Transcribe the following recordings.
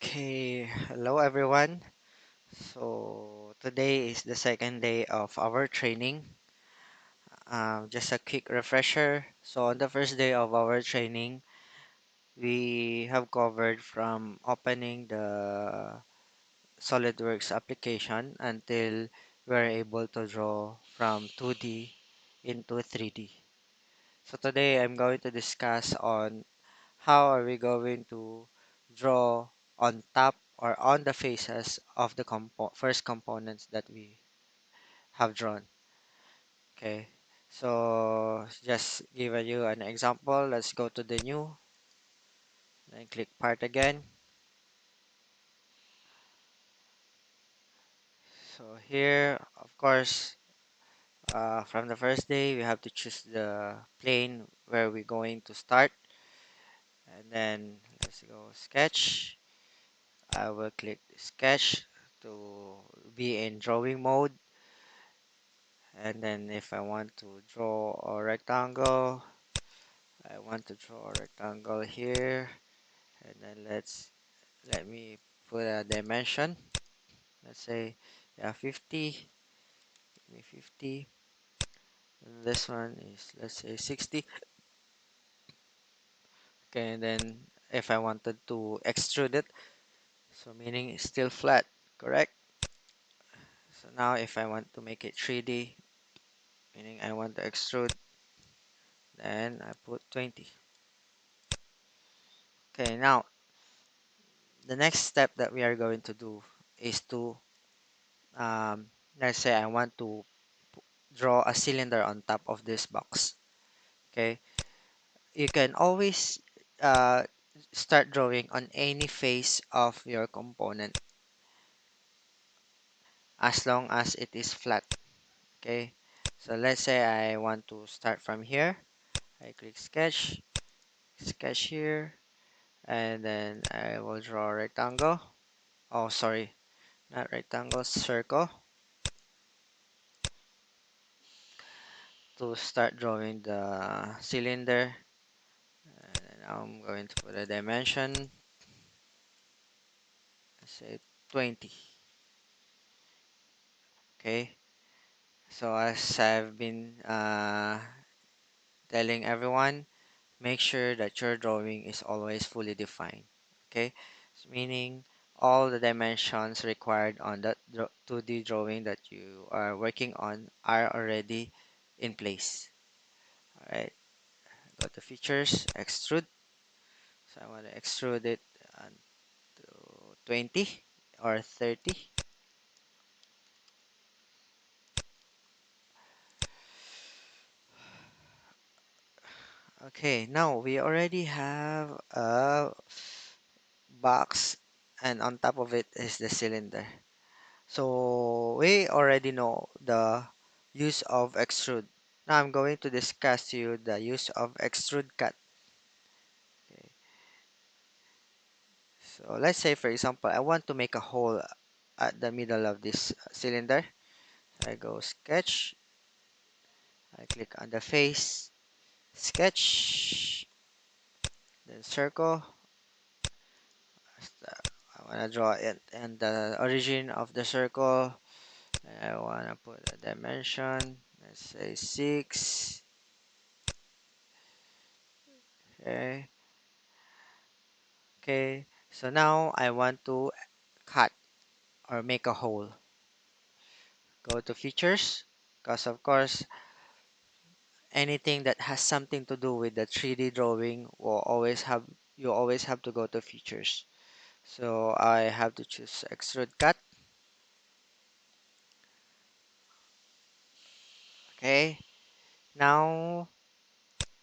Okay, hello everyone. So today is the second day of our training. Just a quick refresher. So on the first day of our training, we have covered from opening the Solidworks application until we're able to draw from 2D into 3D. So today I'm going to discuss on how are we going to draw on top or on the faces of the first components that we have drawn. Okay, so just give you an example. Let's go to the new, then click part again. So here, of course, from the first day, we have to choose the plane where we're going to start. And then let's go sketch. I will click sketch to be in drawing mode. And then if I want to draw a rectangle, I want to draw a rectangle here. And then let me put a dimension. Let's say, yeah, 50. Give me 50. And this one is, let's say, 60. Okay, and then if I wanted to extrude it, so meaning it's still flat, correct? So now if I want to make it 3D, meaning I want to extrude, then I put 20. Okay, now the next step that we are going to do is to let's say I want to draw a cylinder on top of this box. Okay, you can always uh, start drawing on any face of your component as long as it is flat. Okay, so let's say I want to start from here. I click sketch, sketch here, and then I will draw a rectangle. Oh, sorry, not rectangle, circle, to start drawing the cylinder. And I'm going to put a dimension, say 20. Okay, so as I've been telling everyone, make sure that your drawing is always fully defined. Okay, so meaning all the dimensions required on that 2D drawing that you are working on are already in place. All right, go to features, extrude. So I want to extrude it to 20 or 30. Okay, now we already have a box, and on top of it is the cylinder. So we already know the use of extrude. Now I'm going to discuss to you the use of extrude cut. Okay. So let's say for example I want to make a hole at the middle of this cylinder. I go sketch, I click on the face, sketch, then circle. I want to draw it and the origin of the circle. I want to put a dimension. Let's say 6. Okay. Okay. So now I want to cut or make a hole. Go to features because of course anything that has something to do with the 3D drawing will always have you always have to go to features. So I have to choose extrude cut. Okay. Now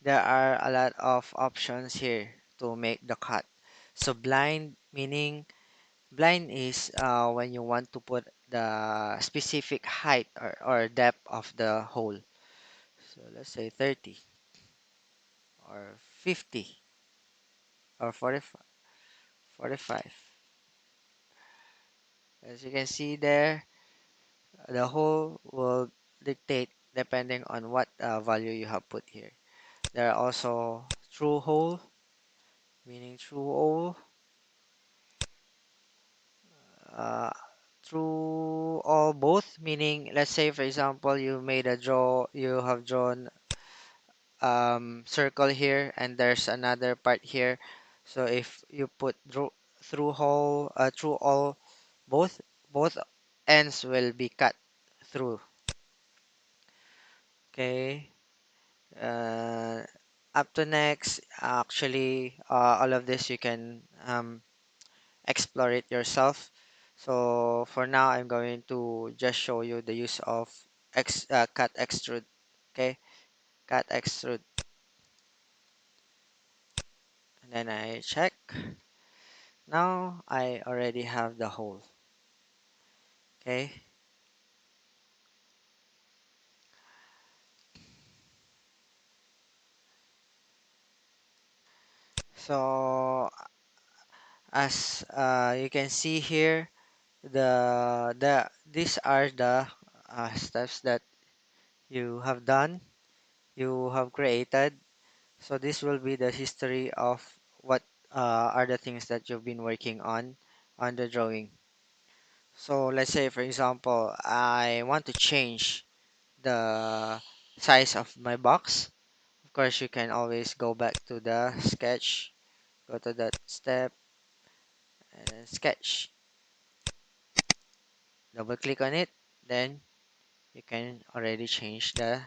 there are a lot of options here to make the cut. So blind is when you want to put the specific height or depth of the hole. So let's say 30 or 50 or 45. 45. As you can see there, the hole will dictate depending on what value you have put here. There are also true hole, meaning true hole. both, meaning let's say for example you have drawn circle here and there's another part here. So if you put through all both both ends will be cut through. Okay. Uh, Up to next, actually, all of this you can explore it yourself. So for now, I'm going to just show you the use of cut extrude. Okay, cut extrude, and then I check. Now I already have the hole. Okay, so as you can see here, these are the steps that you have done, you have created. So this will be the history of what are the things that you've been working on the drawing. So let's say for example, I want to change the size of my box. Of course, you can always go back to the sketch, go to that step and then sketch. Double click on it, then you can already change the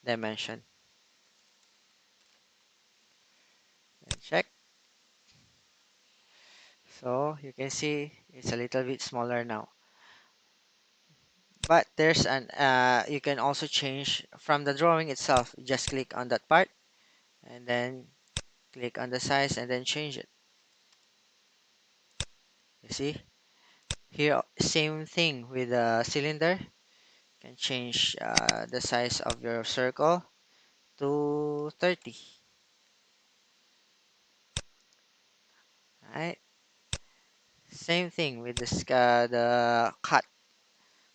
dimension. And check. So you can see it's a little bit smaller now. But there's an you can also change from the drawing itself. Just click on that part and then click on the size and then change it. You see? Here, same thing with the cylinder. You can change the size of your circle to 30. Right? Same thing with the cut.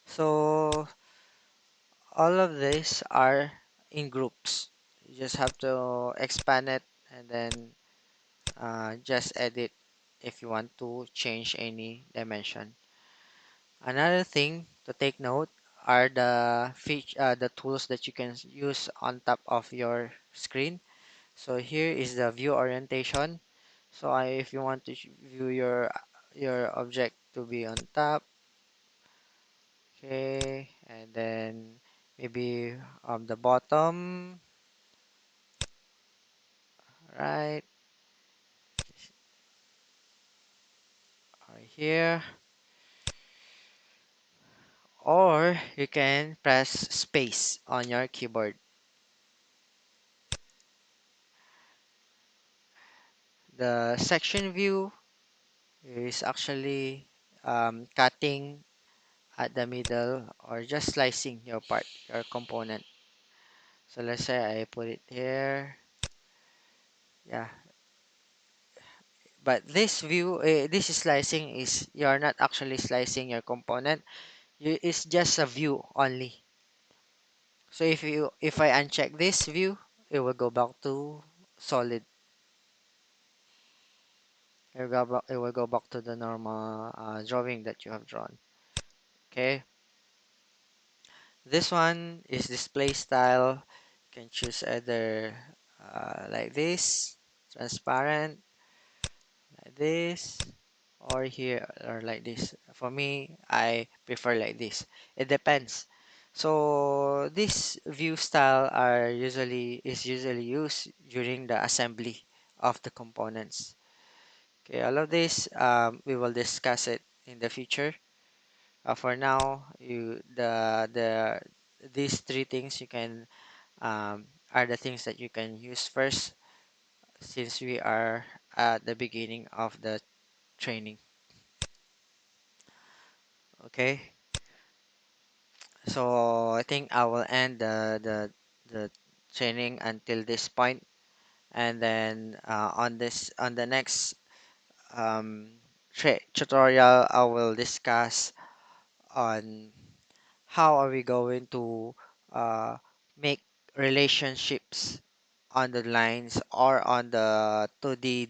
So all of these are in groups. You just have to expand it and then just edit if you want to change any dimension. Another thing to take note are the tools that you can use on top of your screen. So here is the view orientation. So if you want to view your object to be on top, okay, and then maybe the bottom, right, right here, or you can press space on your keyboard. The section view is actually cutting at the middle or just slicing your part, your component. So let's say I put it here. Yeah, but this view, this slicing is you're not actually slicing your component. It's just a view only. So if I uncheck this view, it will go back to solid. It will go back to the normal drawing that you have drawn. Okay. This one is display style. You can choose either like this, transparent, like this, or here, or like this. For me, I prefer like this. It depends. So this view style is usually used during the assembly of the components. Okay, all of this we will discuss it in the future. For now, these three things you can are the things that you can use first since we are at the beginning of the training. Okay, so I think I will end the training until this point, and then on the next um, tutorial I will discuss on how are we going to uh, make relationships on the lines or on the 2D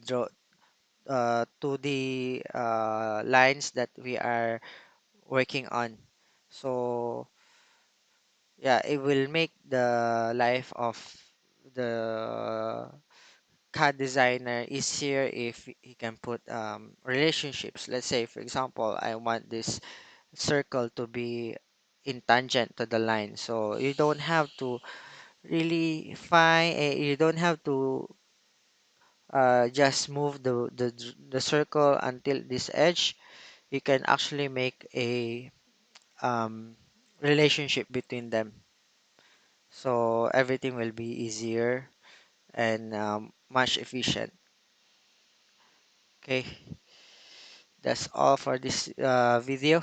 lines that we are working on. So yeah, it will make the life of the CAD designer easier if he can put relationships. Let's say, for example, I want this circle to be in tangent to the line. So you don't have to really you don't have to just move the circle until this edge. You can actually make a um, relationship between them. So everything will be easier and much efficient. Okay, that's all for this video.